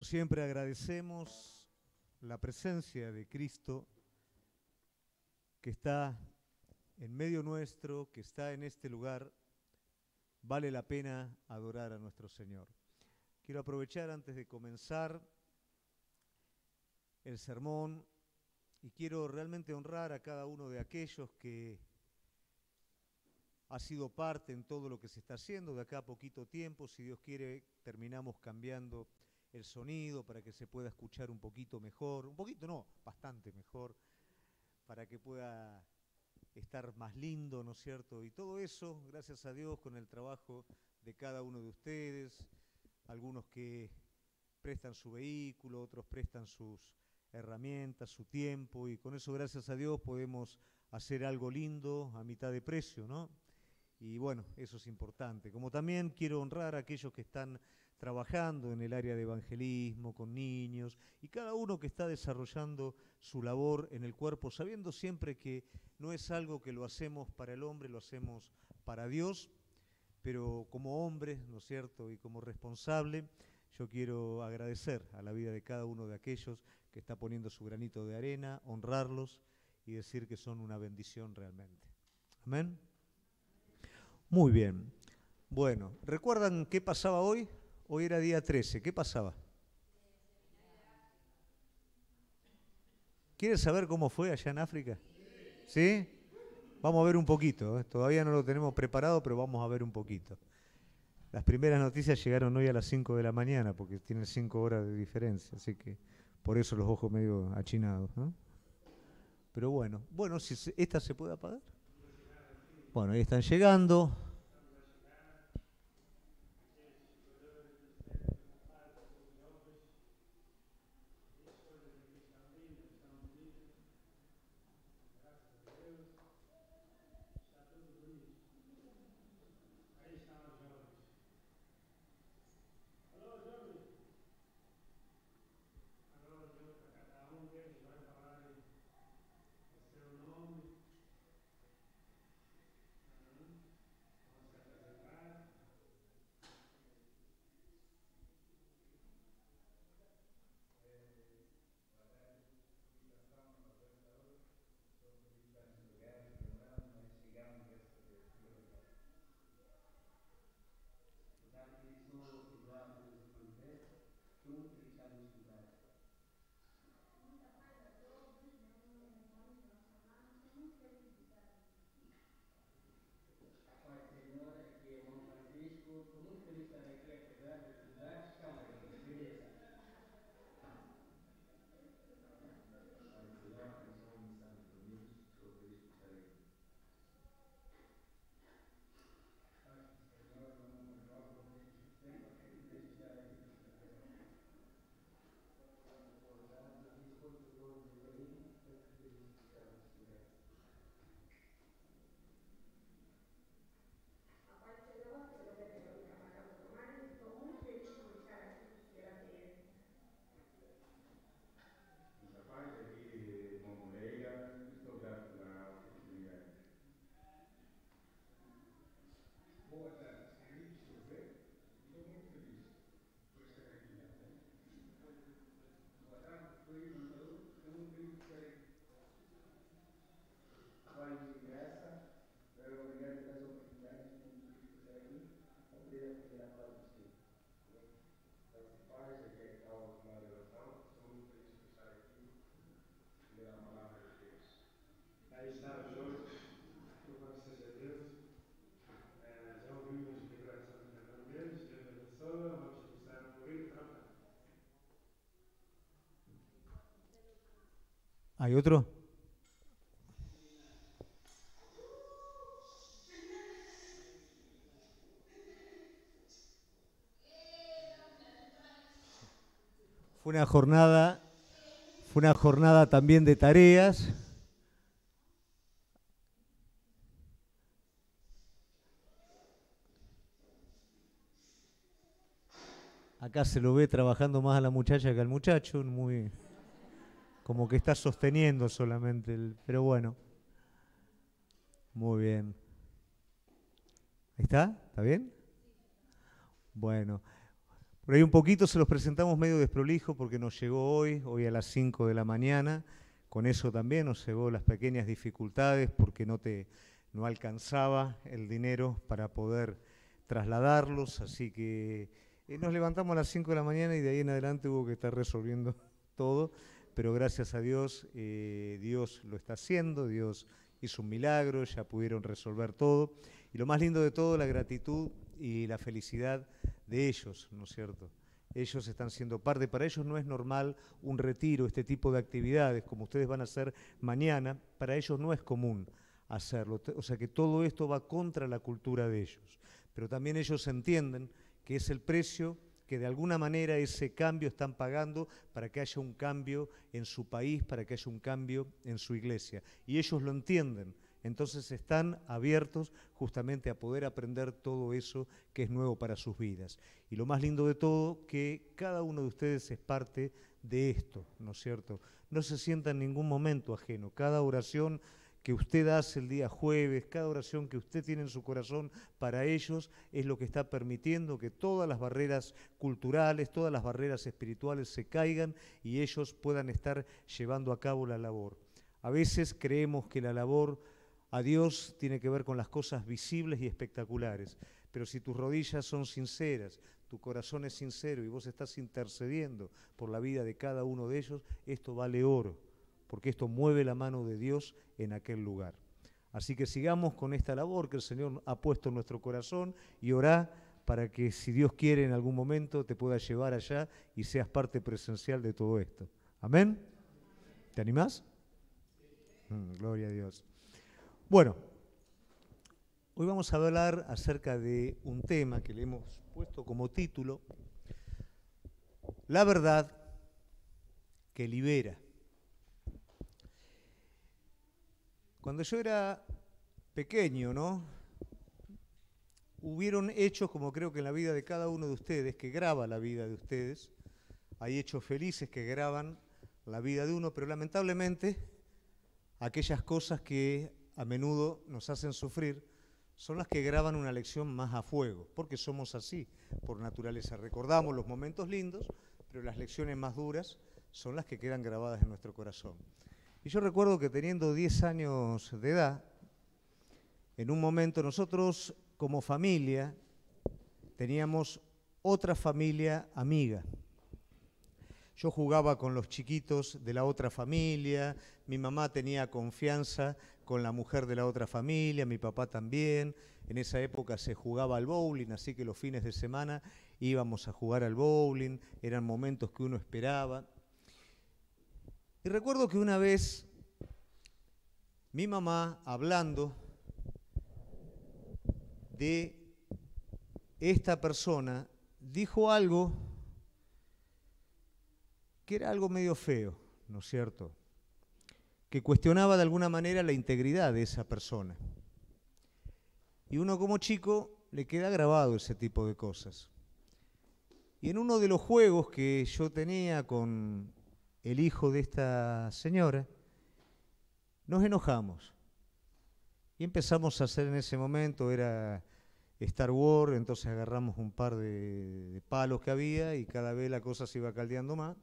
Siempre agradecemos la presencia de Cristo que está en medio nuestro, que está en este lugar. Vale la pena adorar a nuestro Señor. Quiero aprovechar antes de comenzar el sermón y quiero realmente honrar a cada uno de aquellos que ha sido parte en todo lo que se está haciendo. De acá a poquito tiempo, si Dios quiere, terminamos cambiando el sonido para que se pueda escuchar un poquito mejor, un poquito no, bastante mejor, para que pueda estar más lindo, ¿no es cierto? Y todo eso, gracias a Dios, con el trabajo de cada uno de ustedes, algunos que prestan su vehículo, otros prestan sus herramientas, su tiempo, y con eso, gracias a Dios, podemos hacer algo lindo a mitad de precio, ¿no? Y bueno, eso es importante. Como también quiero honrar a aquellos que están trabajando en el área de evangelismo, con niños, y cada uno que está desarrollando su labor en el cuerpo, sabiendo siempre que no es algo que lo hacemos para el hombre, lo hacemos para Dios, pero como hombre, ¿no es cierto?, y como responsable, yo quiero agradecer a la vida de cada uno de aquellos que está poniendo su granito de arena, honrarlos y decir que son una bendición realmente. Amén. Muy bien. Bueno, ¿recuerdan qué pasaba hoy? Hoy era día 13. ¿Qué pasaba? ¿Quieren saber cómo fue allá en África? ¿Sí? Vamos a ver un poquito. Todavía no lo tenemos preparado, pero vamos a ver un poquito. Las primeras noticias llegaron hoy a las 5 de la mañana, porque tienen 5 horas de diferencia, así que por eso los ojos medio achinados, ¿no? Pero bueno, si esta se puede apagar. Bueno, ahí están llegando. Aí está os outros, louvado seja Deus. Já ouvimos a declaração de cada um deles, Deus abençoa. Vamos começar a ouvir o trofão. ¿Hay otro? Fue una jornada también de tareas. Acá se lo ve trabajando más a la muchacha que al muchacho, muy como que está sosteniendo solamente, pero bueno, muy bien. ¿Ahí está? ¿Está bien? Bueno, Por ahí un poquito se los presentamos medio desprolijo porque nos llegó hoy a las 5 de la mañana. Con eso también nos llegó las pequeñas dificultades porque no alcanzaba el dinero para poder trasladarlos. Así que nos levantamos a las 5 de la mañana y de ahí en adelante hubo que estar resolviendo todo. Pero gracias a Dios, Dios lo está haciendo, Dios hizo un milagro, ya pudieron resolver todo. Y lo más lindo de todo, la gratitud y la felicidad de ellos, ¿no es cierto? Ellos están siendo parte. Para ellos no es normal un retiro, este tipo de actividades, como ustedes van a hacer mañana, para ellos no es común hacerlo. O sea que todo esto va contra la cultura de ellos. Pero también ellos entienden que es el precio que de alguna manera ese cambio están pagando para que haya un cambio en su país, para que haya un cambio en su iglesia. Y ellos lo entienden. Entonces están abiertos justamente a poder aprender todo eso que es nuevo para sus vidas. Y lo más lindo de todo, que cada uno de ustedes es parte de esto, ¿no es cierto? No se sienta en ningún momento ajeno. Cada oración que usted hace el día jueves, cada oración que usted tiene en su corazón para ellos es lo que está permitiendo que todas las barreras culturales, todas las barreras espirituales se caigan y ellos puedan estar llevando a cabo la labor. A veces creemos que la labor a Dios tiene que ver con las cosas visibles y espectaculares, pero si tus rodillas son sinceras, tu corazón es sincero y vos estás intercediendo por la vida de cada uno de ellos, esto vale oro, porque esto mueve la mano de Dios en aquel lugar. Así que sigamos con esta labor que el Señor ha puesto en nuestro corazón y orá para que, si Dios quiere, en algún momento te pueda llevar allá y seas parte presencial de todo esto. ¿Amén? ¿Te animás? Gloria a Dios. Bueno, hoy vamos a hablar acerca de un tema que le hemos puesto como título, La verdad que libera. Cuando yo era pequeño, ¿no? Hubieron hechos, como creo que en la vida de cada uno de ustedes, que graba la vida de ustedes. Hay hechos felices que graban la vida de uno, pero lamentablemente aquellas cosas que a menudo nos hacen sufrir son las que graban una lección más a fuego, porque somos así, por naturaleza. Recordamos los momentos lindos, pero las lecciones más duras son las que quedan grabadas en nuestro corazón. Y yo recuerdo que teniendo 10 años de edad, en un momento nosotros como familia teníamos otra familia amiga. Yo jugaba con los chiquitos de la otra familia, mi mamá tenía confianza con la mujer de la otra familia, mi papá también. En esa época se jugaba al bowling, así que los fines de semana íbamos a jugar al bowling, eran momentos que uno esperaba. Y recuerdo que una vez mi mamá, hablando de esta persona, dijo algo que era algo medio feo, ¿no es cierto?, que cuestionaba de alguna manera la integridad de esa persona. Y uno como chico le queda grabado ese tipo de cosas. Y en uno de los juegos que yo tenía con el hijo de esta señora, nos enojamos. Y empezamos a hacer en ese momento, era Star Wars, entonces agarramos un par de palos que había y cada vez la cosa se iba caldeando más,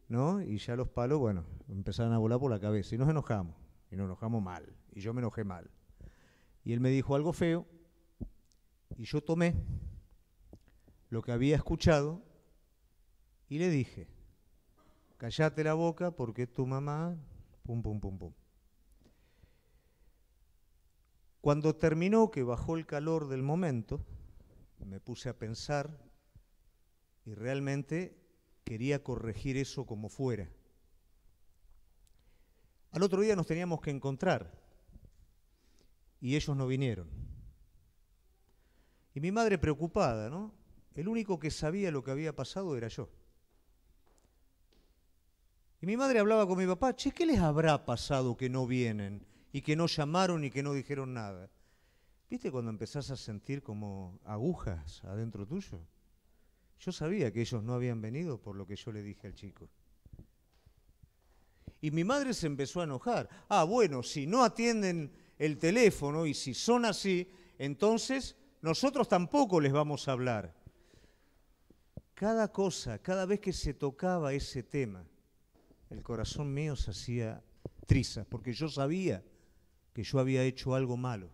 ¿no? Y ya los palos, bueno, empezaron a volar por la cabeza y nos enojamos mal, y yo me enojé mal. Y él me dijo algo feo y yo tomé lo que había escuchado y le dije, cállate la boca porque tu mamá, pum, pum, pum, pum. Cuando terminó, que bajó el calor del momento, me puse a pensar y realmente quería corregir eso como fuera. Al otro día nos teníamos que encontrar y ellos no vinieron. Y mi madre preocupada, ¿no? El único que sabía lo que había pasado era yo. Y mi madre hablaba con mi papá, che, ¿qué les habrá pasado que no vienen? Y que no llamaron y que no dijeron nada. ¿Viste cuando empezás a sentir como agujas adentro tuyo? Yo sabía que ellos no habían venido por lo que yo le dije al chico. Y mi madre se empezó a enojar. Ah, bueno, si no atienden el teléfono y si son así, entonces nosotros tampoco les vamos a hablar. cada cosa, cada vez que se tocaba ese tema, el corazón mío se hacía trizas, porque yo sabía que yo había hecho algo malo.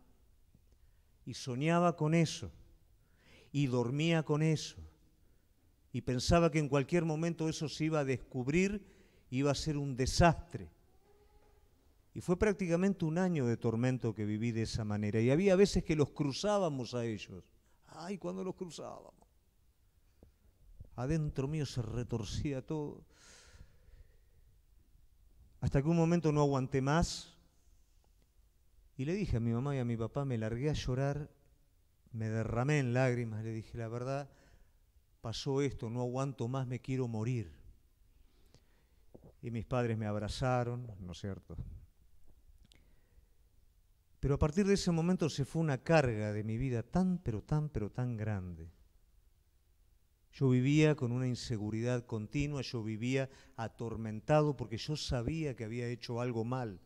Y soñaba con eso, y dormía con eso, y pensaba que en cualquier momento eso se iba a descubrir, iba a ser un desastre. Y fue prácticamente un año de tormento que viví de esa manera. Y había veces que los cruzábamos a ellos. Ay, cuando los cruzábamos. Adentro mío se retorcía todo. Hasta que un momento no aguanté más. Y le dije a mi mamá y a mi papá, me largué a llorar, me derramé en lágrimas. Le dije, la verdad, pasó esto, no aguanto más, me quiero morir. Y mis padres me abrazaron, ¿no es cierto? Pero a partir de ese momento se fue una carga de mi vida tan, pero tan grande. Yo vivía con una inseguridad continua, yo vivía atormentado porque yo sabía que había hecho algo mal.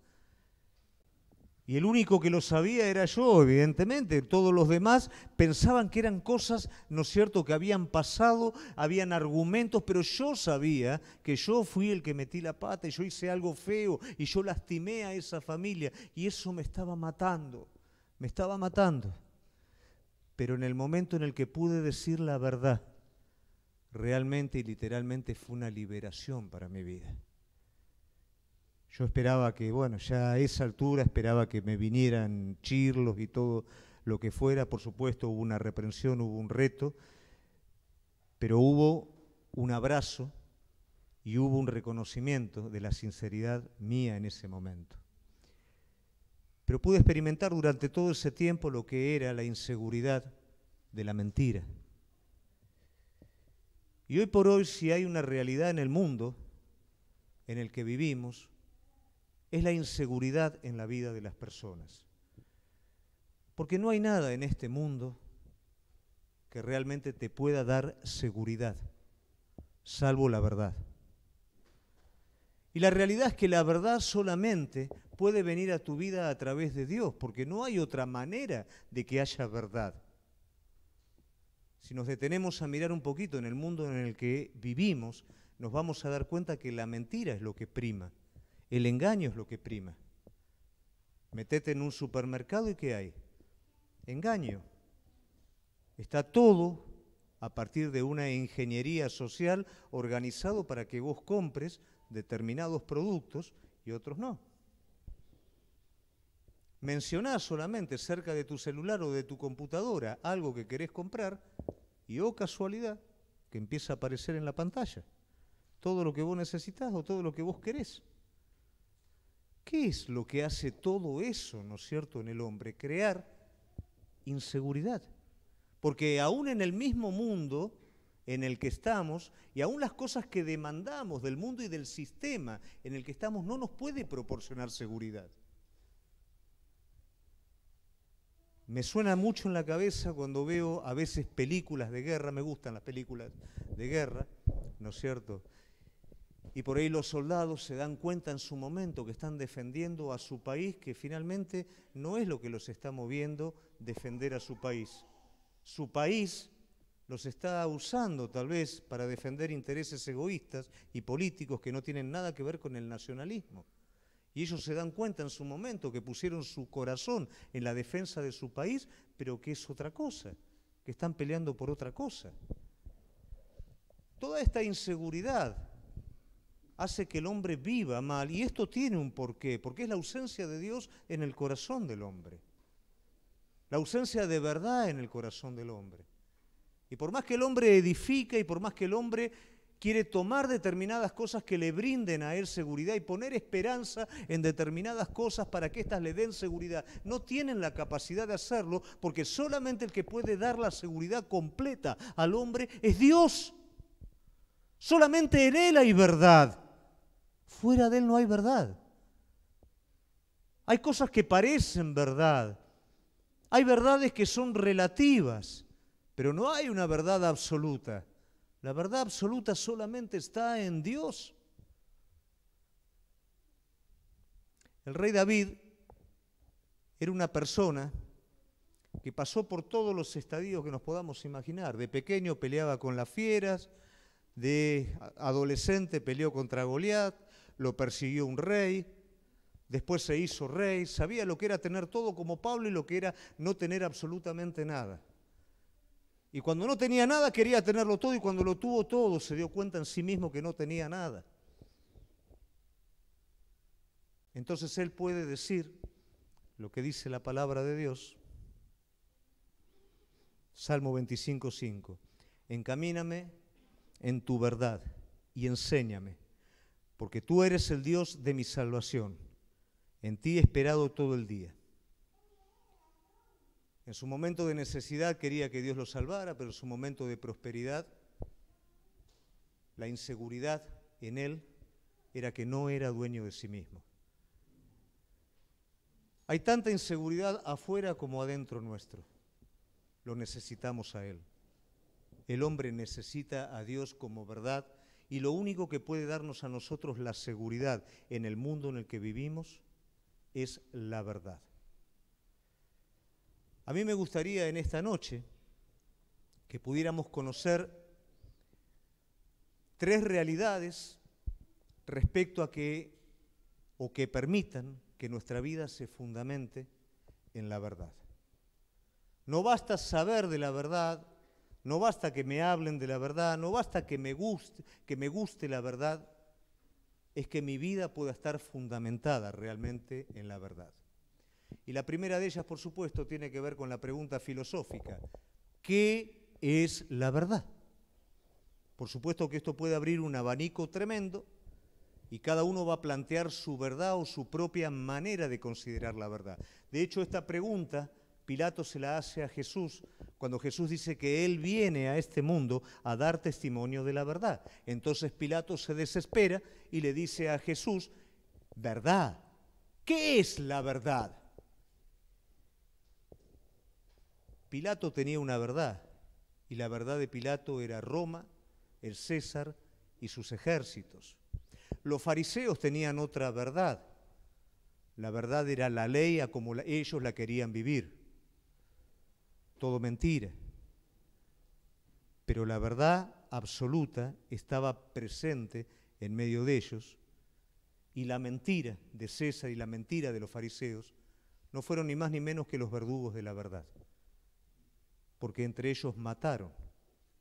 Y el único que lo sabía era yo, evidentemente. Todos los demás pensaban que eran cosas, ¿no es cierto?, que habían pasado, habían argumentos, pero yo sabía que yo fui el que metí la pata y yo hice algo feo y yo lastimé a esa familia y eso me estaba matando, me estaba matando. Pero en el momento en el que pude decir la verdad, realmente y literalmente fue una liberación para mi vida. Yo esperaba que, bueno, ya a esa altura esperaba que me vinieran chirlos y todo lo que fuera. Por supuesto hubo una reprensión, hubo un reto, pero hubo un abrazo y hubo un reconocimiento de la sinceridad mía en ese momento. Pero pude experimentar durante todo ese tiempo lo que era la inseguridad de la mentira. Y hoy por hoy, si hay una realidad en el mundo en el que vivimos, es la inseguridad en la vida de las personas. Porque no hay nada en este mundo que realmente te pueda dar seguridad, salvo la verdad. Y la realidad es que la verdad solamente puede venir a tu vida a través de Dios, porque no hay otra manera de que haya verdad. Si nos detenemos a mirar un poquito en el mundo en el que vivimos, nos vamos a dar cuenta que la mentira es lo que prima. El engaño es lo que prima. Metete en un supermercado y ¿qué hay? Engaño. Está todo a partir de una ingeniería social organizado para que vos compres determinados productos y otros no. Mencionás solamente cerca de tu celular o de tu computadora algo que querés comprar y oh casualidad que empieza a aparecer en la pantalla todo lo que vos necesitás o todo lo que vos querés. ¿Qué es lo que hace todo eso, no es cierto, en el hombre? Crear inseguridad. Porque aún en el mismo mundo en el que estamos, y aún las cosas que demandamos del mundo y del sistema en el que estamos, no nos puede proporcionar seguridad. Me suena mucho en la cabeza cuando veo a veces películas de guerra, me gustan las películas de guerra, ¿no es cierto? Y por ahí los soldados se dan cuenta en su momento que están defendiendo a su país, que finalmente no es lo que los está moviendo defender a su país. Su país los está usando tal vez para defender intereses egoístas y políticos que no tienen nada que ver con el nacionalismo. Y ellos se dan cuenta en su momento que pusieron su corazón en la defensa de su país, pero que es otra cosa, que están peleando por otra cosa. Toda esta inseguridad hace que el hombre viva mal, y esto tiene un porqué, porque es la ausencia de Dios en el corazón del hombre, la ausencia de verdad en el corazón del hombre. Y por más que el hombre edifica y por más que el hombre quiere tomar determinadas cosas que le brinden a él seguridad y poner esperanza en determinadas cosas para que éstas le den seguridad, no tienen la capacidad de hacerlo, porque solamente el que puede dar la seguridad completa al hombre es Dios. Solamente en Él hay verdad. Fuera de Él no hay verdad. Hay cosas que parecen verdad. Hay verdades que son relativas, pero no hay una verdad absoluta. La verdad absoluta solamente está en Dios. El rey David era una persona que pasó por todos los estadios que nos podamos imaginar. De pequeño peleaba con las fieras, de adolescente peleó contra Goliat, lo persiguió un rey, después se hizo rey, sabía lo que era tener todo como Pablo y lo que era no tener absolutamente nada. Y cuando no tenía nada quería tenerlo todo, y cuando lo tuvo todo se dio cuenta en sí mismo que no tenía nada. Entonces él puede decir lo que dice la palabra de Dios. Salmo 25:5. Encamíname en tu verdad y enséñame, porque tú eres el Dios de mi salvación. En ti he esperado todo el día. En su momento de necesidad quería que Dios lo salvara, pero en su momento de prosperidad, la inseguridad en él era que no era dueño de sí mismo. Hay tanta inseguridad afuera como adentro nuestro. Lo necesitamos a Él. El hombre necesita a Dios como verdad, y lo único que puede darnos a nosotros la seguridad en el mundo en el que vivimos es la verdad. A mí me gustaría en esta noche que pudiéramos conocer 3 realidades respecto a que permitan que nuestra vida se fundamente en la verdad. No basta saber de la verdad, no basta que me hablen de la verdad, no basta que me guste la verdad, es que mi vida pueda estar fundamentada realmente en la verdad. Y la primera de ellas, por supuesto, tiene que ver con la pregunta filosófica: ¿qué es la verdad? Por supuesto que esto puede abrir un abanico tremendo y cada uno va a plantear su verdad o su propia manera de considerar la verdad. De hecho, esta pregunta Pilato se la hace a Jesús cuando Jesús dice que Él viene a este mundo a dar testimonio de la verdad. Entonces Pilato se desespera y le dice a Jesús: ¿verdad? ¿Qué es la verdad? Pilato tenía una verdad, y la verdad de Pilato era Roma, el César y sus ejércitos. Los fariseos tenían otra verdad. La verdad era la ley a como ellos la querían vivir. Todo mentira. Pero la verdad absoluta estaba presente en medio de ellos, y la mentira de César y la mentira de los fariseos no fueron ni más ni menos que los verdugos de la verdad, porque entre ellos mataron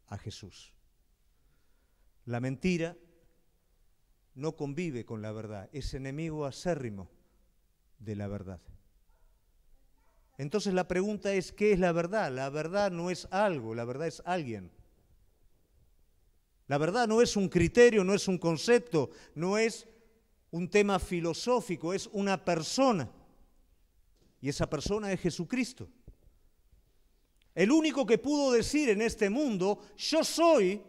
a Jesús. La mentira no convive con la verdad, es enemigo acérrimo de la verdad. Entonces la pregunta es: ¿qué es la verdad? La verdad no es algo, la verdad es alguien. La verdad no es un criterio, no es un concepto, no es un tema filosófico, es una persona. Y esa persona es Jesucristo. El único que pudo decir en este mundo: yo soy,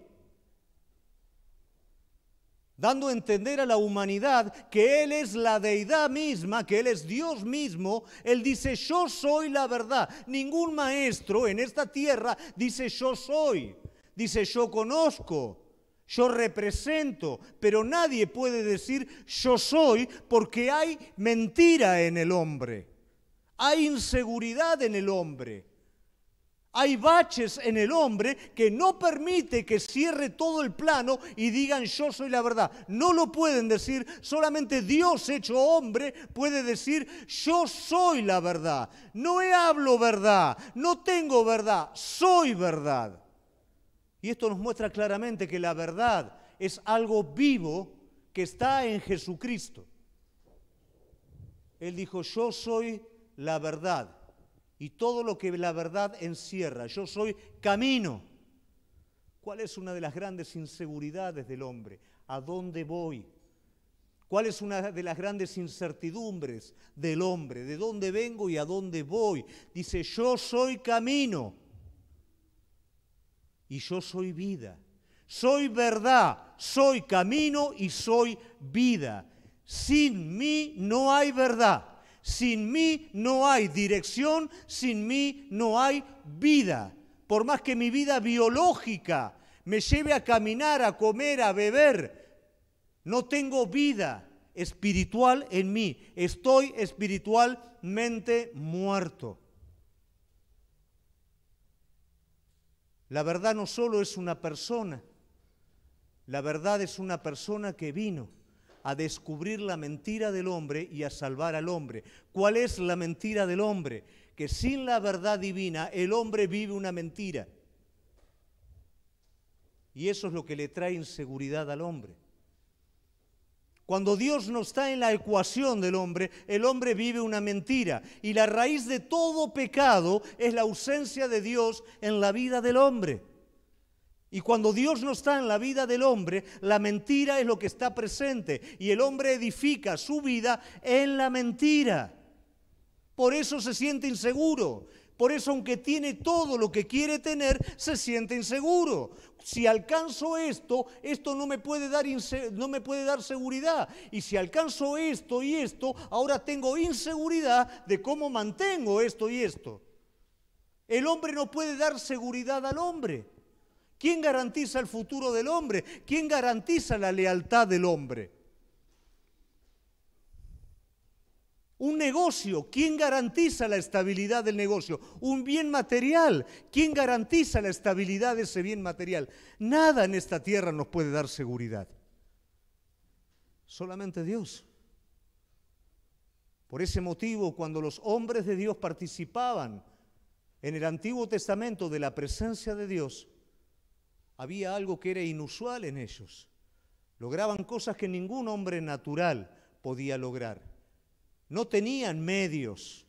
dando a entender a la humanidad que Él es la deidad misma, que Él es Dios mismo. Él dice: yo soy la verdad. Ningún maestro en esta tierra dice yo soy, dice yo conozco, yo represento, pero nadie puede decir yo soy, porque hay mentira en el hombre, hay inseguridad en el hombre. Hay baches en el hombre que no permite que cierre todo el plano y digan yo soy la verdad. No lo pueden decir, solamente Dios hecho hombre puede decir yo soy la verdad. No hablo verdad, no tengo verdad, soy verdad. Y esto nos muestra claramente que la verdad es algo vivo que está en Jesucristo. Él dijo: yo soy la verdad. Y todo lo que la verdad encierra. Yo soy camino. ¿Cuál es una de las grandes inseguridades del hombre? ¿A dónde voy? ¿Cuál es una de las grandes incertidumbres del hombre? ¿De dónde vengo y a dónde voy? Dice: yo soy camino. Y yo soy vida. Soy verdad, soy camino y soy vida. Sin mí no hay verdad. Sin mí no hay dirección, sin mí no hay vida. Por más que mi vida biológica me lleve a caminar, a comer, a beber, no tengo vida espiritual en mí. Estoy espiritualmente muerto. La verdad no solo es una persona, La verdad es una persona que vino a descubrir la mentira del hombre y a salvar al hombre. ¿Cuál es la mentira del hombre? Que sin la verdad divina el hombre vive una mentira. Y eso es lo que le trae inseguridad al hombre. Cuando Dios no está en la ecuación del hombre, el hombre vive una mentira. Y la raíz de todo pecado es la ausencia de Dios en la vida del hombre. Y cuando Dios no está en la vida del hombre, la mentira es lo que está presente. Y el hombre edifica su vida en la mentira. Por eso se siente inseguro. Por eso, aunque tiene todo lo que quiere tener, se siente inseguro. Si alcanzo esto, esto no me puede dar seguridad. Y si alcanzo esto y esto, ahora tengo inseguridad de cómo mantengo esto y esto. El hombre no puede dar seguridad al hombre. ¿Quién garantiza el futuro del hombre? ¿Quién garantiza la lealtad del hombre? Un negocio, ¿quién garantiza la estabilidad del negocio? Un bien material, ¿quién garantiza la estabilidad de ese bien material? Nada en esta tierra nos puede dar seguridad. Solamente Dios. Por ese motivo, cuando los hombres de Dios participaban en el Antiguo Testamento de la presencia de Dios, había algo que era inusual en ellos. Lograban cosas que ningún hombre natural podía lograr. No tenían medios,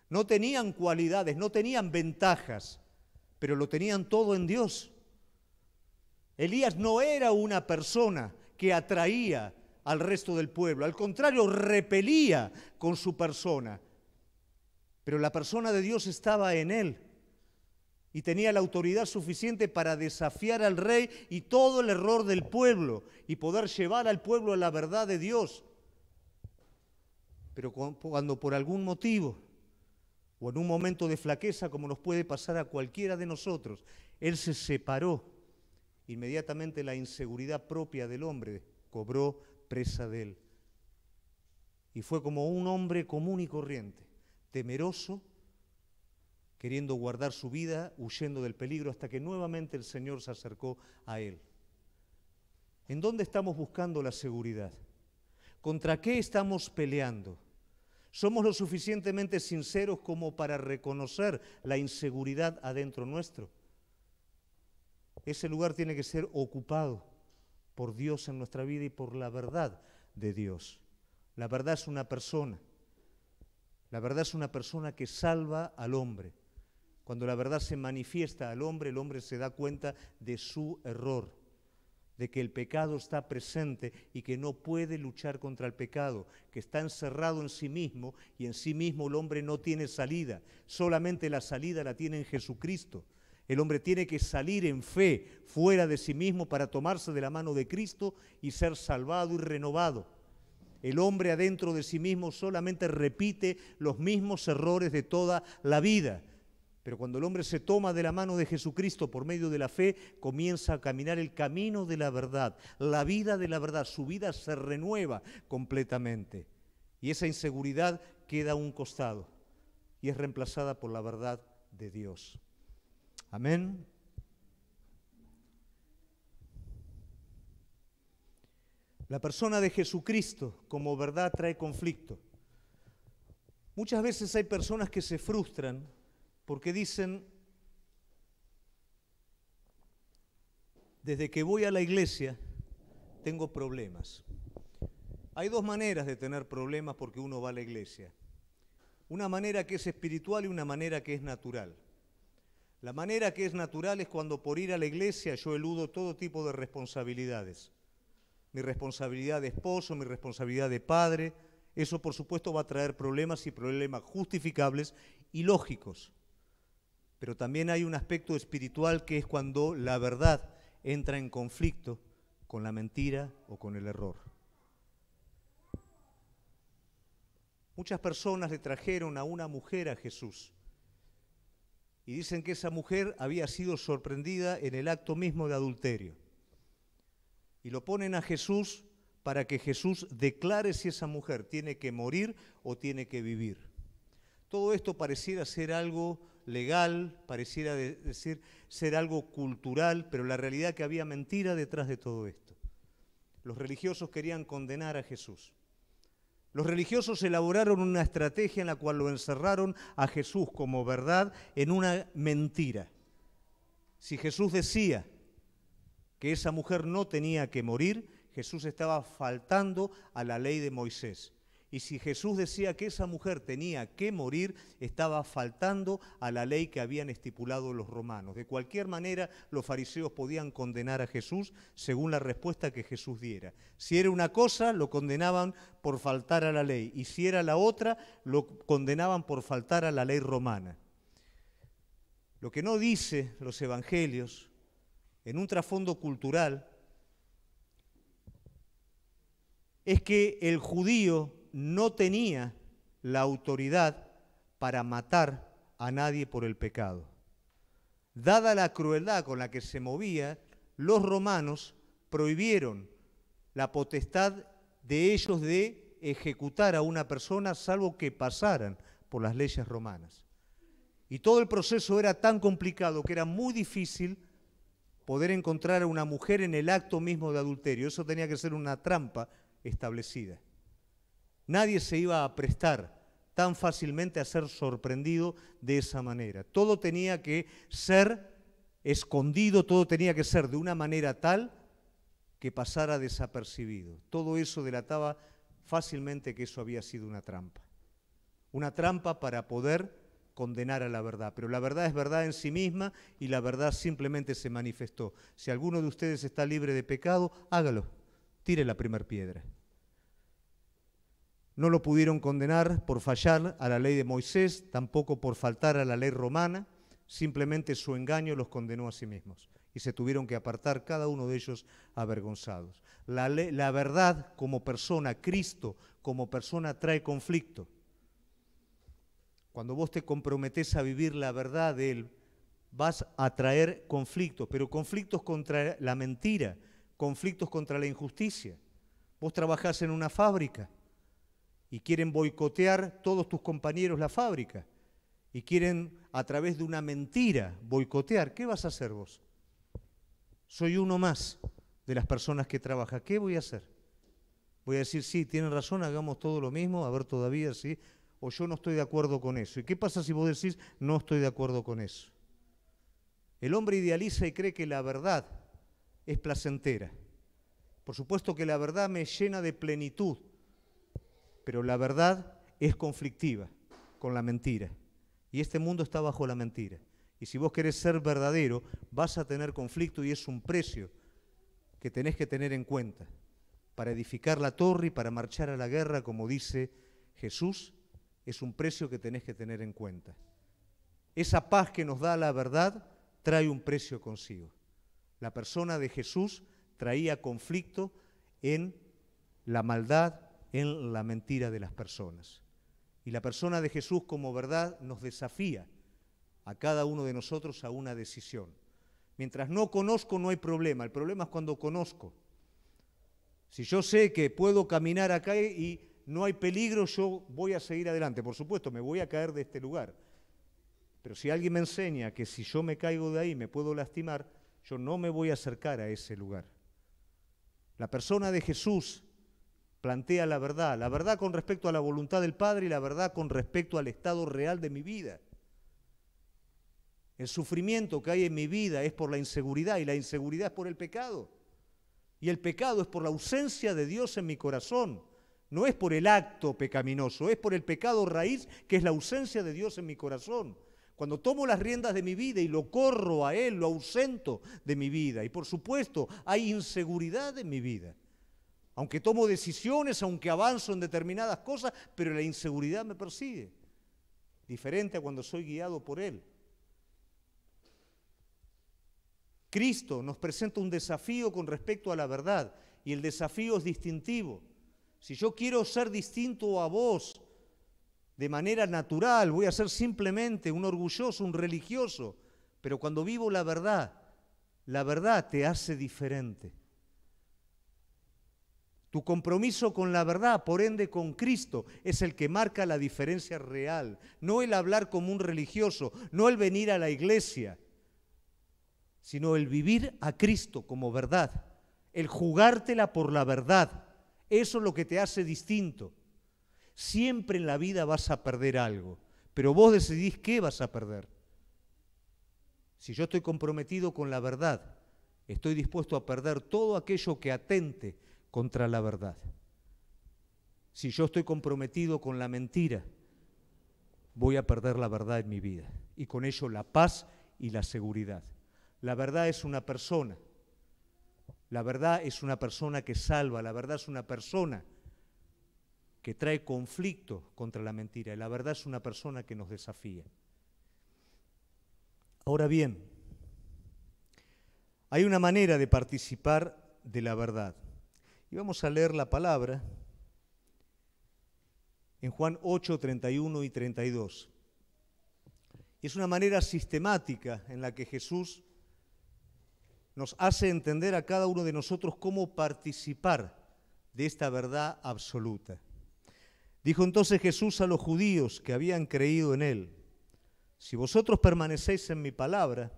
no tenían cualidades, no tenían ventajas, pero lo tenían todo en Dios. Elías no era una persona que atraía al resto del pueblo, al contrario, repelía con su persona. Pero la persona de Dios estaba en él y tenía la autoridad suficiente para desafiar al rey y todo el error del pueblo y poder llevar al pueblo a la verdad de Dios. Pero cuando por algún motivo o en un momento de flaqueza, como nos puede pasar a cualquiera de nosotros, él se separó, inmediatamente la inseguridad propia del hombre cobró presa de él. Y fue como un hombre común y corriente, temeroso, queriendo guardar su vida, huyendo del peligro, hasta que nuevamente el Señor se acercó a él. ¿En dónde estamos buscando la seguridad? ¿Contra qué estamos peleando? ¿Somos lo suficientemente sinceros como para reconocer la inseguridad adentro nuestro? Ese lugar tiene que ser ocupado por Dios en nuestra vida y por la verdad de Dios. La verdad es una persona. La verdad es una persona que salva al hombre. Cuando la verdad se manifiesta al hombre, el hombre se da cuenta de su error, de que el pecado está presente y que no puede luchar contra el pecado, que está encerrado en sí mismo y en sí mismo el hombre no tiene salida. Solamente la salida la tiene en Jesucristo. El hombre tiene que salir en fe fuera de sí mismo para tomarse de la mano de Cristo y ser salvado y renovado. El hombre adentro de sí mismo solamente repite los mismos errores de toda la vida. Pero cuando el hombre se toma de la mano de Jesucristo por medio de la fe, comienza a caminar el camino de la verdad, la vida de la verdad. Su vida se renueva completamente. Y esa inseguridad queda a un costado y es reemplazada por la verdad de Dios. Amén. La persona de Jesucristo como verdad trae conflicto. Muchas veces hay personas que se frustran porque dicen, desde que voy a la iglesia tengo problemas. Hay dos maneras de tener problemas porque uno va a la iglesia. Una manera que es espiritual y una manera que es natural. La manera que es natural es cuando por ir a la iglesia yo eludo todo tipo de responsabilidades. Mi responsabilidad de esposo, mi responsabilidad de padre, eso por supuesto va a traer problemas y problemas justificables y lógicos. Pero también hay un aspecto espiritual que es cuando la verdad entra en conflicto con la mentira o con el error. Muchas personas le trajeron a una mujer a Jesús y dicen que esa mujer había sido sorprendida en el acto mismo de adulterio. Y lo ponen a Jesús para que Jesús declare si esa mujer tiene que morir o tiene que vivir. Todo esto pareciera ser algo legal, pareciera decir ser algo cultural, pero la realidad es que había mentira detrás de todo esto. Los religiosos querían condenar a Jesús. Los religiosos elaboraron una estrategia en la cual lo encerraron a Jesús como verdad en una mentira. Si Jesús decía que esa mujer no tenía que morir, Jesús estaba faltando a la ley de Moisés. Y si Jesús decía que esa mujer tenía que morir, estaba faltando a la ley que habían estipulado los romanos. De cualquier manera, los fariseos podían condenar a Jesús según la respuesta que Jesús diera. Si era una cosa, lo condenaban por faltar a la ley, y si era la otra, lo condenaban por faltar a la ley romana. Lo que no dice los evangelios, en un trasfondo cultural, es que el judío no tenía la autoridad para matar a nadie por el pecado. Dada la crueldad con la que se movía, los romanos prohibieron la potestad de ellos de ejecutar a una persona salvo que pasaran por las leyes romanas. Y todo el proceso era tan complicado que era muy difícil poder encontrar a una mujer en el acto mismo de adulterio. Eso tenía que ser una trampa establecida. Nadie se iba a prestar tan fácilmente a ser sorprendido de esa manera. Todo tenía que ser escondido, todo tenía que ser de una manera tal que pasara desapercibido. Todo eso delataba fácilmente que eso había sido una trampa para poder condenar a la verdad. Pero la verdad es verdad en sí misma y la verdad simplemente se manifestó. Si alguno de ustedes está libre de pecado, hágalo, tire la primera piedra. No lo pudieron condenar por fallar a la ley de Moisés, tampoco por faltar a la ley romana, simplemente su engaño los condenó a sí mismos y se tuvieron que apartar cada uno de ellos avergonzados. La verdad como persona, Cristo como persona trae conflicto. Cuando vos te comprometés a vivir la verdad de Él, vas a traer conflictos, pero conflictos contra la mentira, conflictos contra la injusticia. Vos trabajás en una fábrica y quieren boicotear todos tus compañeros la fábrica y quieren a través de una mentira boicotear. ¿Qué vas a hacer vos? Soy uno más de las personas que trabajan. ¿Qué voy a hacer? Voy a decir, sí, tienen razón, hagamos todo lo mismo, a ver todavía, sí, o yo no estoy de acuerdo con eso. ¿Y qué pasa si vos decís, no estoy de acuerdo con eso? El hombre idealiza y cree que la verdad es placentera. Por supuesto que la verdad me llena de plenitud, pero la verdad es conflictiva con la mentira. Y este mundo está bajo la mentira. Y si vos querés ser verdadero, vas a tener conflicto y es un precio que tenés que tener en cuenta. Para edificar la torre y para marchar a la guerra, como dice Jesús, es un precio que tenés que tener en cuenta. Esa paz que nos da la verdad trae un precio consigo. La persona de Jesús traía conflicto en la maldad, en la mentira de las personas. Y la persona de Jesús como verdad nos desafía a cada uno de nosotros a una decisión. Mientras no conozco no hay problema, el problema es cuando conozco. Si yo sé que puedo caminar acá y no hay peligro, yo voy a seguir adelante. Por supuesto, me voy a caer de este lugar. Pero si alguien me enseña que si yo me caigo de ahí me puedo lastimar, yo no me voy a acercar a ese lugar. La persona de Jesús plantea la verdad con respecto a la voluntad del Padre y la verdad con respecto al estado real de mi vida. El sufrimiento que hay en mi vida es por la inseguridad y la inseguridad es por el pecado. Y el pecado es por la ausencia de Dios en mi corazón. No es por el acto pecaminoso, es por el pecado raíz que es la ausencia de Dios en mi corazón. Cuando tomo las riendas de mi vida y lo corro a Él, lo ausento de mi vida. Y por supuesto, hay inseguridad en mi vida. Aunque tomo decisiones, aunque avanzo en determinadas cosas, pero la inseguridad me persigue. Diferente a cuando soy guiado por Él. Cristo nos presenta un desafío con respecto a la verdad y el desafío es distintivo. Si yo quiero ser distinto a vos de manera natural, voy a ser simplemente un orgulloso, un religioso, pero cuando vivo la verdad te hace diferente. Tu compromiso con la verdad, por ende con Cristo, es el que marca la diferencia real, no el hablar como un religioso, no el venir a la iglesia, sino el vivir a Cristo como verdad. el jugártela por la verdad. Eso es lo que te hace distinto. Siempre en la vida vas a perder algo, pero vos decidís qué vas a perder. Si yo estoy comprometido con la verdad, estoy dispuesto a perder todo aquello que atente contra la verdad. Si yo estoy comprometido con la mentira, voy a perder la verdad en mi vida y con ello la paz y la seguridad. La verdad es una persona. La verdad es una persona que salva. La verdad es una persona que trae conflicto contra la mentira. Y la verdad es una persona que nos desafía. Ahora bien, hay una manera de participar de la verdad. Y vamos a leer la palabra en Juan 8, 31 y 32. Y es una manera sistemática en la que Jesús nos hace entender a cada uno de nosotros cómo participar de esta verdad absoluta. Dijo entonces Jesús a los judíos que habían creído en él: si vosotros permanecéis en mi palabra,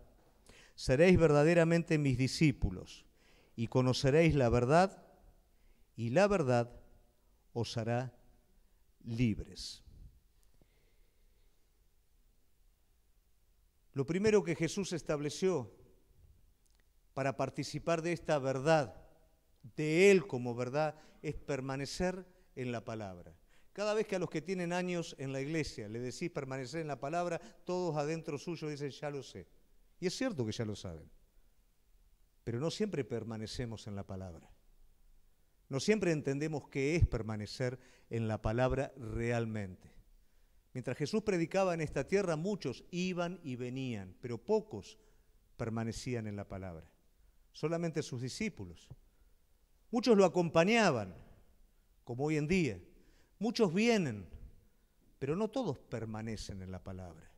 seréis verdaderamente mis discípulos y conoceréis la verdad, y la verdad os hará libres. Lo primero que Jesús estableció para participar de esta verdad, de Él como verdad, es permanecer en la palabra. Cada vez que a los que tienen años en la iglesia le decís permanecer en la palabra, todos adentro suyo dicen ya lo sé. Y es cierto que ya lo saben, pero no siempre permanecemos en la palabra. No siempre entendemos qué es permanecer en la palabra realmente. Mientras Jesús predicaba en esta tierra, muchos iban y venían, pero pocos permanecían en la palabra. Solamente sus discípulos. Muchos lo acompañaban, como hoy en día. Muchos vienen, pero no todos permanecen en la palabra.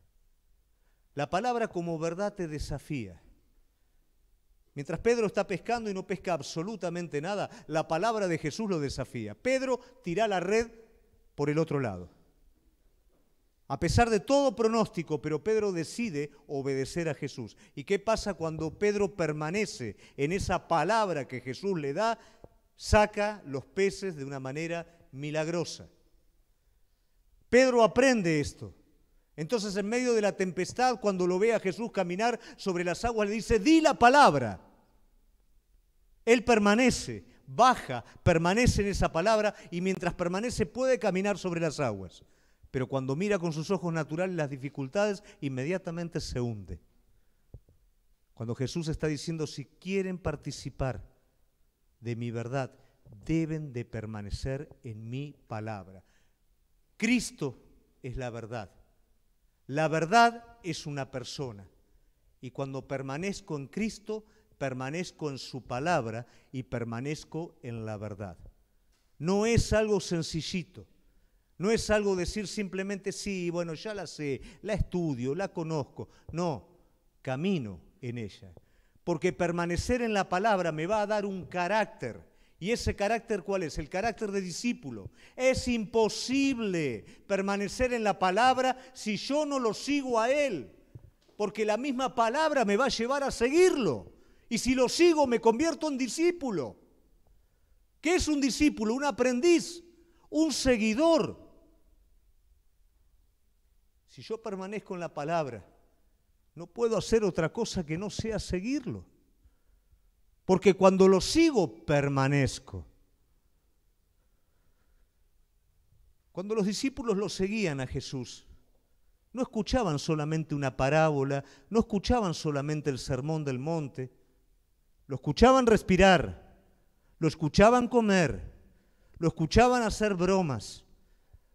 La palabra como verdad te desafía. Mientras Pedro está pescando y no pesca absolutamente nada, la palabra de Jesús lo desafía. Pedro tira la red por el otro lado. A pesar de todo pronóstico, pero Pedro decide obedecer a Jesús. ¿Y qué pasa cuando Pedro permanece en esa palabra que Jesús le da? Saca los peces de una manera milagrosa. Pedro aprende esto. Entonces, en medio de la tempestad, cuando lo ve a Jesús caminar sobre las aguas, le dice: di la palabra. Él permanece, baja, permanece en esa palabra y mientras permanece puede caminar sobre las aguas. Pero cuando mira con sus ojos naturales las dificultades, inmediatamente se hunde. Cuando Jesús está diciendo: si quieren participar de mi verdad, deben de permanecer en mi palabra. Cristo es la verdad. La verdad es una persona. Y cuando permanezco en Cristo, permanezco en su palabra y permanezco en la verdad. No es algo sencillito. No es algo decir simplemente sí, bueno, ya la sé, la estudio, la conozco. No, camino en ella. Porque permanecer en la palabra me va a dar un carácter. ¿Y ese carácter cuál es? El carácter de discípulo. Es imposible permanecer en la palabra si yo no lo sigo a Él. Porque la misma palabra me va a llevar a seguirlo. Y si lo sigo me convierto en discípulo. ¿Qué es un discípulo? Un aprendiz, un seguidor. Si yo permanezco en la palabra, no puedo hacer otra cosa que no sea seguirlo. Porque cuando lo sigo, permanezco. Cuando los discípulos lo seguían a Jesús, no escuchaban solamente una parábola, no escuchaban solamente el sermón del monte, lo escuchaban respirar, lo escuchaban comer, lo escuchaban hacer bromas,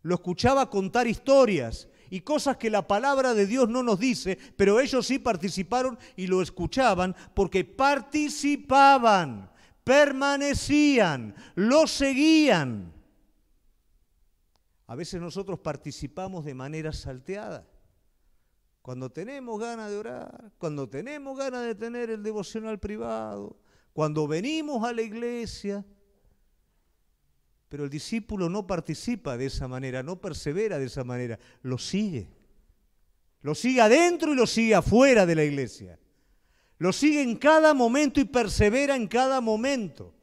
lo escuchaba contar historias y cosas que la palabra de Dios no nos dice, pero ellos sí participaron y lo escuchaban porque participaban, permanecían, lo seguían. A veces nosotros participamos de manera salteada. Cuando tenemos ganas de orar, cuando tenemos ganas de tener el devocional privado, cuando venimos a la iglesia. Pero el discípulo no participa de esa manera, no persevera de esa manera, lo sigue. Lo sigue adentro y lo sigue afuera de la iglesia. Lo sigue en cada momento y persevera en cada momento.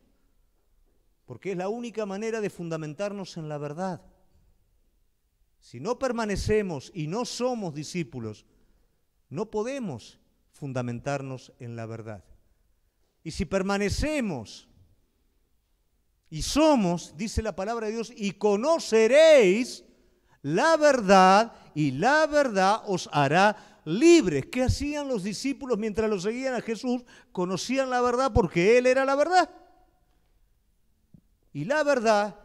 porque es la única manera de fundamentarnos en la verdad. Si no permanecemos y no somos discípulos, no podemos fundamentarnos en la verdad. Y si permanecemos y somos, dice la palabra de Dios, y conoceréis la verdad, y la verdad os hará libres. ¿Qué hacían los discípulos mientras lo seguían a Jesús? Conocían la verdad porque Él era la verdad. Y la verdad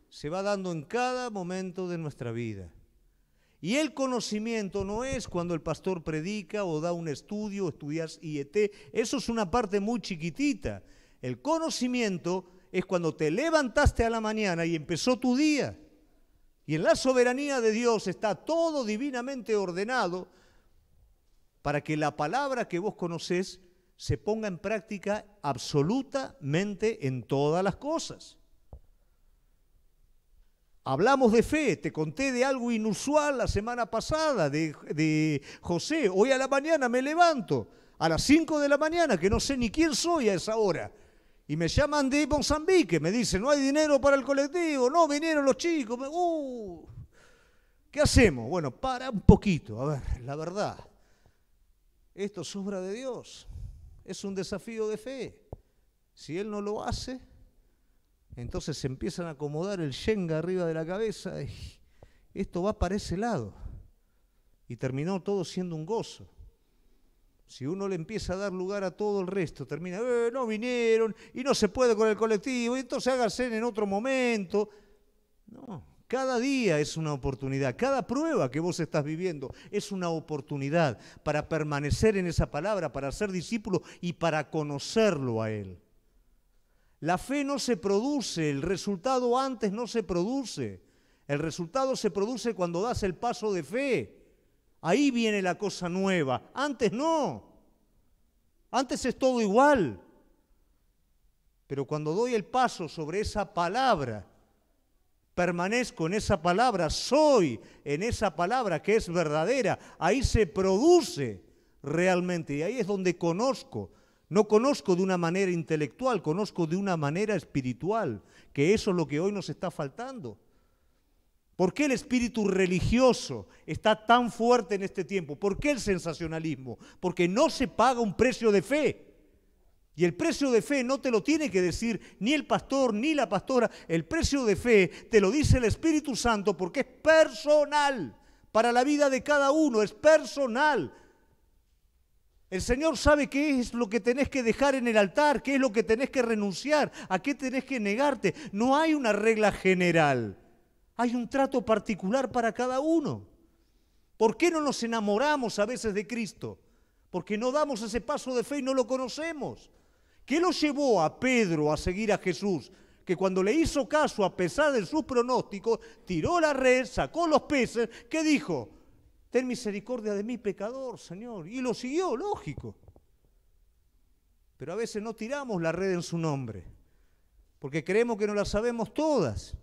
se va dando en cada momento de nuestra vida. Y el conocimiento no es cuando el pastor predica o da un estudio, estudias IET. Eso es una parte muy chiquitita. El conocimiento es cuando te levantaste a la mañana y empezó tu día. Y en la soberanía de Dios está todo divinamente ordenado para que la palabra que vos conocés se ponga en práctica absolutamente en todas las cosas. Hablamos de fe, te conté de algo inusual la semana pasada, de José. Hoy a la mañana me levanto, a las 5 de la mañana, que no sé ni quién soy a esa hora. Y me llaman de Mozambique, me dicen, no hay dinero para el colectivo, no, vinieron los chicos. ¿Qué hacemos? Bueno, para un poquito, a ver, la verdad. Esto es obra de Dios, es un desafío de fe. Si Él no lo hace, entonces se empiezan a acomodar el Shenga arriba de la cabeza y esto va para ese lado. Y terminó todo siendo un gozo. Si uno le empieza a dar lugar a todo el resto, termina, no vinieron y no se puede con el colectivo, y entonces hágase en otro momento. No, cada día es una oportunidad, cada prueba que vos estás viviendo es una oportunidad para permanecer en esa palabra, para ser discípulo y para conocerlo a Él. La fe no se produce, el resultado antes no se produce. El resultado se produce cuando das el paso de fe. Ahí viene la cosa nueva. Antes no. Antes es todo igual. Pero cuando doy el paso sobre esa palabra, permanezco en esa palabra, soy en esa palabra que es verdadera, ahí se produce realmente. Y ahí es donde conozco. No conozco de una manera intelectual, conozco de una manera espiritual, que eso es lo que hoy nos está faltando. ¿Por qué el espíritu religioso está tan fuerte en este tiempo? ¿Por qué el sensacionalismo? Porque no se paga un precio de fe. Y el precio de fe no te lo tiene que decir ni el pastor ni la pastora. El precio de fe te lo dice el Espíritu Santo porque es personal. Para la vida de cada uno es personal. El Señor sabe qué es lo que tenés que dejar en el altar, qué es lo que tenés que renunciar, a qué tenés que negarte. No hay una regla general, hay un trato particular para cada uno. ¿Por qué no nos enamoramos a veces de Cristo? Porque no damos ese paso de fe y no lo conocemos. ¿Qué lo llevó a Pedro a seguir a Jesús? Que cuando le hizo caso a pesar de sus pronósticos, tiró la red, sacó los peces, ¿qué dijo? Ten misericordia de mí, pecador, Señor. Y lo siguió, lógico. Pero a veces no tiramos la red en su nombre, porque creemos que no la sabemos todas.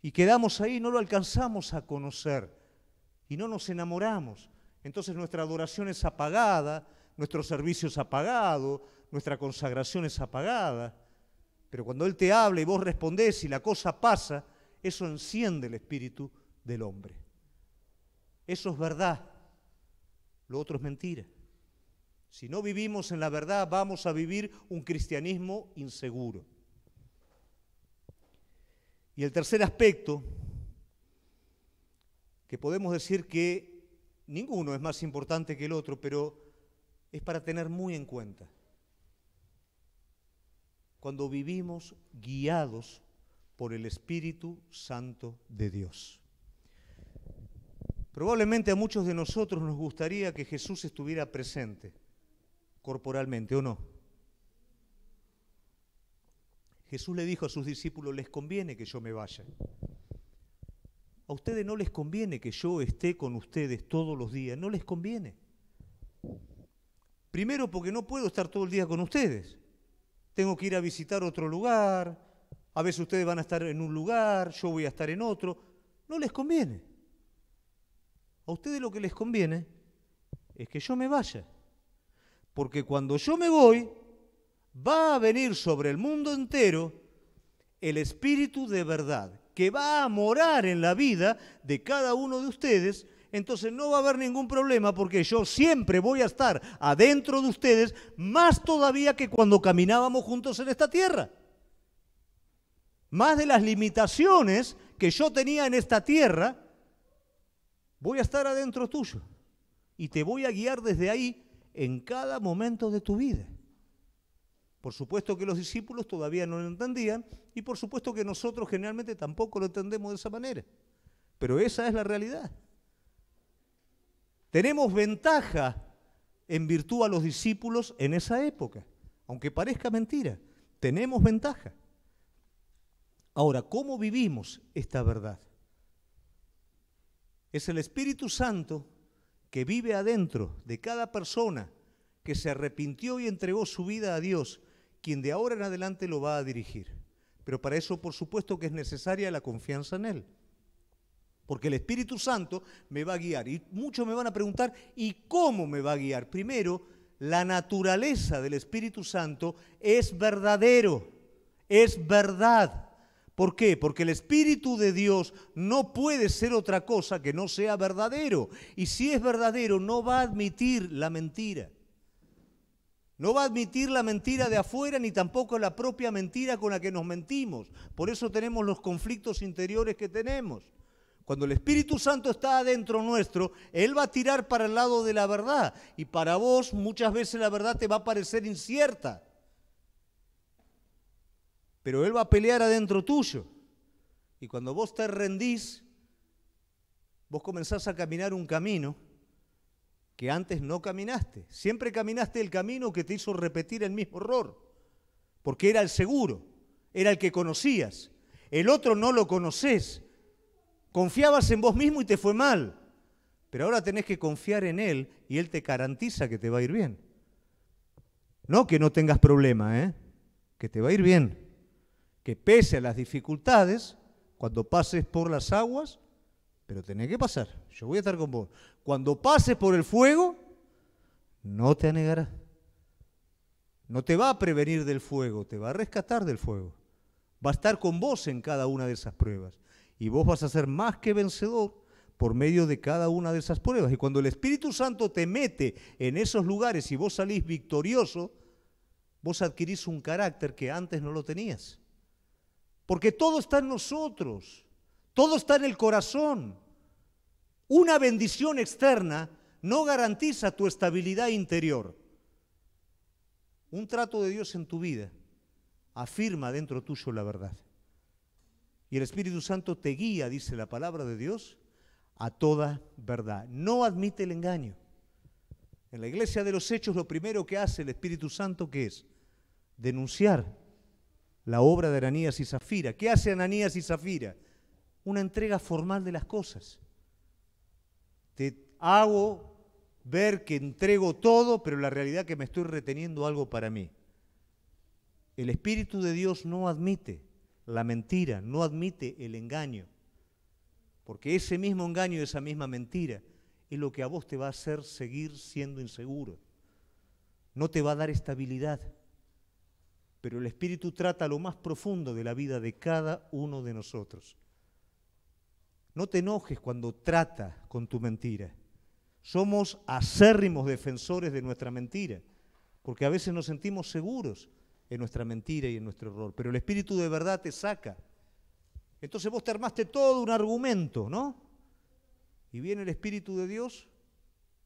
Y quedamos ahí, no lo alcanzamos a conocer. Y no nos enamoramos. Entonces nuestra adoración es apagada, nuestro servicio es apagado, nuestra consagración es apagada. Pero cuando Él te habla y vos respondés y la cosa pasa, eso enciende el espíritu del hombre. Eso es verdad, lo otro es mentira. Si no vivimos en la verdad, vamos a vivir un cristianismo inseguro. Y el tercer aspecto, que podemos decir que ninguno es más importante que el otro, pero es para tener muy en cuenta. Cuando vivimos guiados por el Espíritu Santo de Dios. Probablemente a muchos de nosotros nos gustaría que Jesús estuviera presente, corporalmente, ¿o no? Jesús le dijo a sus discípulos, les conviene que yo me vaya. A ustedes no les conviene que yo esté con ustedes todos los días, no les conviene. Primero porque no puedo estar todo el día con ustedes. Tengo que ir a visitar otro lugar, a veces ustedes van a estar en un lugar, yo voy a estar en otro. No les conviene. A ustedes lo que les conviene es que yo me vaya. Porque cuando yo me voy, va a venir sobre el mundo entero el Espíritu de verdad, que va a morar en la vida de cada uno de ustedes. Entonces no va a haber ningún problema porque yo siempre voy a estar adentro de ustedes, más todavía que cuando caminábamos juntos en esta tierra. Más de las limitaciones que yo tenía en esta tierra, voy a estar adentro tuyo y te voy a guiar desde ahí en cada momento de tu vida. Por supuesto que los discípulos todavía no lo entendían y por supuesto que nosotros generalmente tampoco lo entendemos de esa manera. Pero esa es la realidad. Tenemos ventaja en virtud a los discípulos en esa época. Aunque parezca mentira, tenemos ventaja. Ahora, ¿cómo vivimos esta verdad? Es el Espíritu Santo que vive adentro de cada persona que se arrepintió y entregó su vida a Dios, quien de ahora en adelante lo va a dirigir. Pero para eso, por supuesto, que es necesaria la confianza en Él. Porque el Espíritu Santo me va a guiar. Y muchos me van a preguntar, ¿y cómo me va a guiar? Primero, la naturaleza del Espíritu Santo es verdadero, es verdad. ¿Por qué? Porque el Espíritu de Dios no puede ser otra cosa que no sea verdadero. Y si es verdadero, no va a admitir la mentira. No va a admitir la mentira de afuera ni tampoco la propia mentira con la que nos mentimos. Por eso tenemos los conflictos interiores que tenemos. Cuando el Espíritu Santo está adentro nuestro, Él va a tirar para el lado de la verdad. Y para vos muchas veces la verdad te va a parecer incierta. Pero Él va a pelear adentro tuyo. Y cuando vos te rendís, vos comenzás a caminar un camino que antes no caminaste. Siempre caminaste el camino que te hizo repetir el mismo error, porque era el seguro, era el que conocías. El otro no lo conocés. Confiabas en vos mismo y te fue mal. Pero ahora tenés que confiar en Él y Él te garantiza que te va a ir bien. No que no tengas problema, que te va a ir bien. Que pese a las dificultades, cuando pases por las aguas, pero tenés que pasar, yo voy a estar con vos. Cuando pases por el fuego, no te anegará. No te va a prevenir del fuego, te va a rescatar del fuego. Va a estar con vos en cada una de esas pruebas. Y vos vas a ser más que vencedor por medio de cada una de esas pruebas. Y cuando el Espíritu Santo te mete en esos lugares y vos salís victorioso, vos adquirís un carácter que antes no lo tenías. Porque todo está en nosotros, todo está en el corazón. Una bendición externa no garantiza tu estabilidad interior. Un trato de Dios en tu vida afirma dentro tuyo la verdad. Y el Espíritu Santo te guía, dice la palabra de Dios, a toda verdad. No admite el engaño. En la iglesia de los Hechos lo primero que hace el Espíritu Santo, ¿qué es? Denunciar la obra de Ananías y Zafira. ¿Qué hace Ananías y Zafira? Una entrega formal de las cosas. Te hago ver que entrego todo, pero la realidad es que me estoy reteniendo algo para mí. El Espíritu de Dios no admite la mentira, no admite el engaño, porque ese mismo engaño, esa misma mentira, es lo que a vos te va a hacer seguir siendo inseguro. No te va a dar estabilidad. Pero el Espíritu trata lo más profundo de la vida de cada uno de nosotros. No te enojes cuando trata con tu mentira. Somos acérrimos defensores de nuestra mentira, porque a veces nos sentimos seguros en nuestra mentira y en nuestro error, pero el Espíritu de verdad te saca. Entonces vos te armaste todo un argumento, ¿no? Y viene el Espíritu de Dios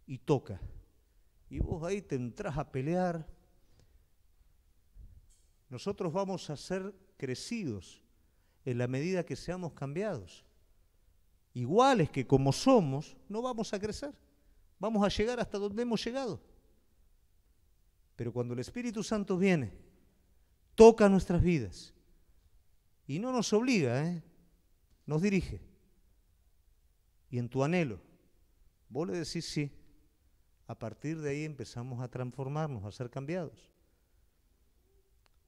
y toca. Y vos ahí te entrás a pelear. Nosotros vamos a ser crecidos en la medida que seamos cambiados. Iguales que como somos, no vamos a crecer. Vamos a llegar hasta donde hemos llegado. Pero cuando el Espíritu Santo viene, toca nuestras vidas y no nos obliga, nos dirige. Y en tu anhelo, vos le decís sí. A partir de ahí empezamos a transformarnos, a ser cambiados.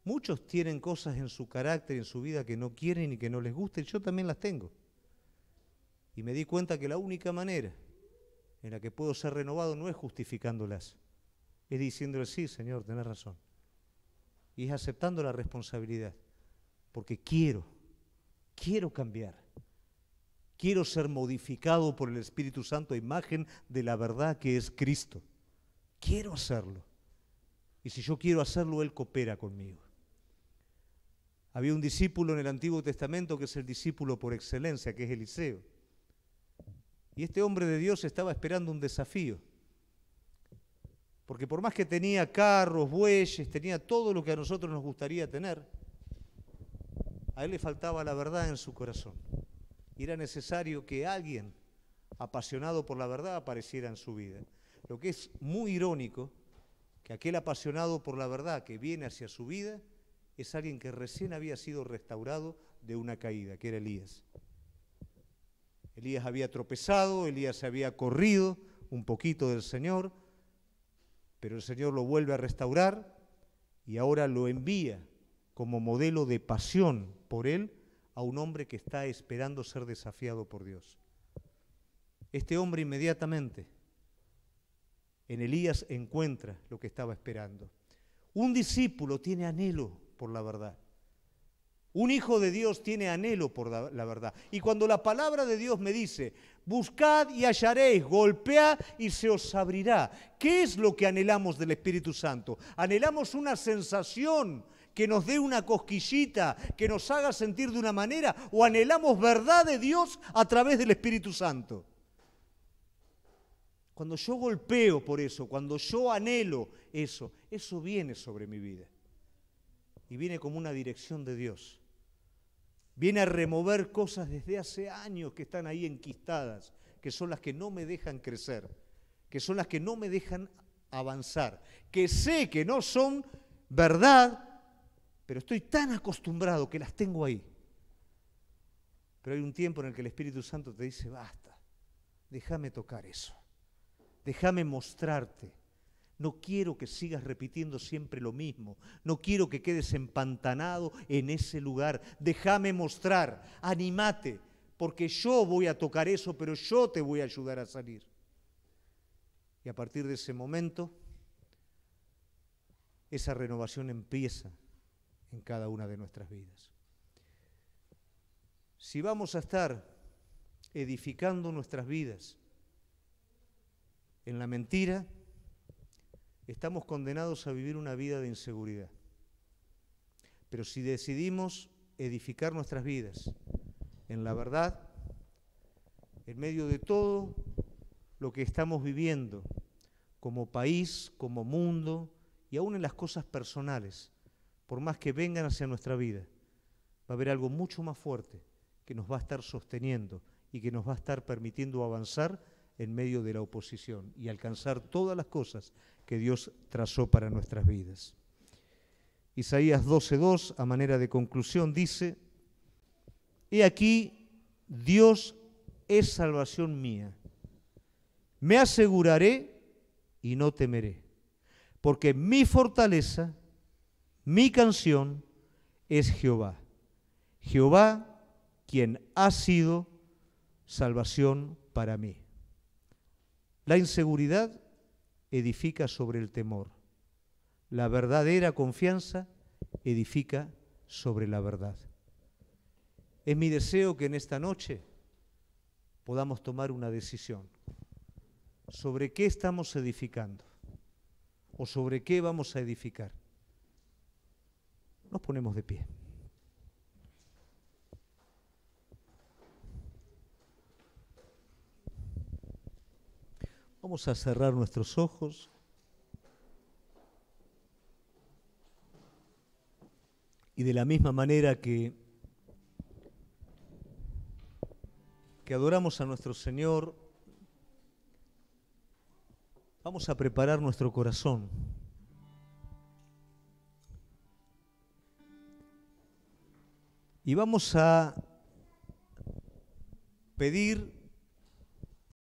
Muchos tienen cosas en su carácter, en su vida que no quieren y que no les gusten. Yo también las tengo. Y me di cuenta que la única manera en la que puedo ser renovado no es justificándolas, es diciéndole, sí, Señor, tenés razón. Y es aceptando la responsabilidad, porque quiero cambiar. Quiero ser modificado por el Espíritu Santo a imagen de la verdad que es Cristo. Quiero hacerlo. Y si yo quiero hacerlo, Él coopera conmigo. Había un discípulo en el Antiguo Testamento que es el discípulo por excelencia, que es Eliseo. Y este hombre de Dios estaba esperando un desafío. Porque por más que tenía carros, bueyes, tenía todo lo que a nosotros nos gustaría tener, a él le faltaba la verdad en su corazón. Y era necesario que alguien apasionado por la verdad apareciera en su vida. Lo que es muy irónico, que aquel apasionado por la verdad que viene hacia su vida es alguien que recién había sido restaurado de una caída, que era Elías. Elías había tropezado, Elías se había corrido un poquito del Señor, pero el Señor lo vuelve a restaurar y ahora lo envía como modelo de pasión por Él a un hombre que está esperando ser desafiado por Dios. Este hombre inmediatamente en Elías encuentra lo que estaba esperando. Un discípulo tiene anhelo por la verdad. Un hijo de Dios tiene anhelo por la verdad. Y cuando la palabra de Dios me dice, buscad y hallaréis, golpead y se os abrirá. ¿Qué es lo que anhelamos del Espíritu Santo? Anhelamos una sensación que nos dé una cosquillita, que nos haga sentir de una manera, o anhelamos verdad de Dios a través del Espíritu Santo. Cuando yo golpeo por eso, cuando yo anhelo eso, eso viene sobre mi vida. Y viene como una dirección de Dios. Viene a remover cosas desde hace años que están ahí enquistadas, que son las que no me dejan crecer, que son las que no me dejan avanzar, que sé que no son verdad, pero estoy tan acostumbrado que las tengo ahí. Pero hay un tiempo en el que el Espíritu Santo te dice, basta, déjame tocar eso, déjame mostrarte. No quiero que sigas repitiendo siempre lo mismo. No quiero que quedes empantanado en ese lugar. Déjame mostrar, anímate, porque yo voy a tocar eso, pero yo te voy a ayudar a salir. Y a partir de ese momento, esa renovación empieza en cada una de nuestras vidas. Si vamos a estar edificando nuestras vidas en la mentira, estamos condenados a vivir una vida de inseguridad. Pero si decidimos edificar nuestras vidas en la verdad, en medio de todo lo que estamos viviendo como país, como mundo y aún en las cosas personales, por más que vengan hacia nuestra vida, va a haber algo mucho más fuerte que nos va a estar sosteniendo y que nos va a estar permitiendo avanzar en medio de la oposición y alcanzar todas las cosas que Dios trazó para nuestras vidas. Isaías 12:2, a manera de conclusión, dice, he aquí, Dios es salvación mía. Me aseguraré y no temeré, porque mi fortaleza, mi canción es Jehová. Jehová, quien ha sido salvación para mí. La inseguridad edifica sobre el temor. La verdadera confianza edifica sobre la verdad. Es mi deseo que en esta noche podamos tomar una decisión sobre qué estamos edificando o sobre qué vamos a edificar. Nos ponemos de pie. Vamos a cerrar nuestros ojos y de la misma manera que adoramos a nuestro Señor, vamos a preparar nuestro corazón y vamos a pedir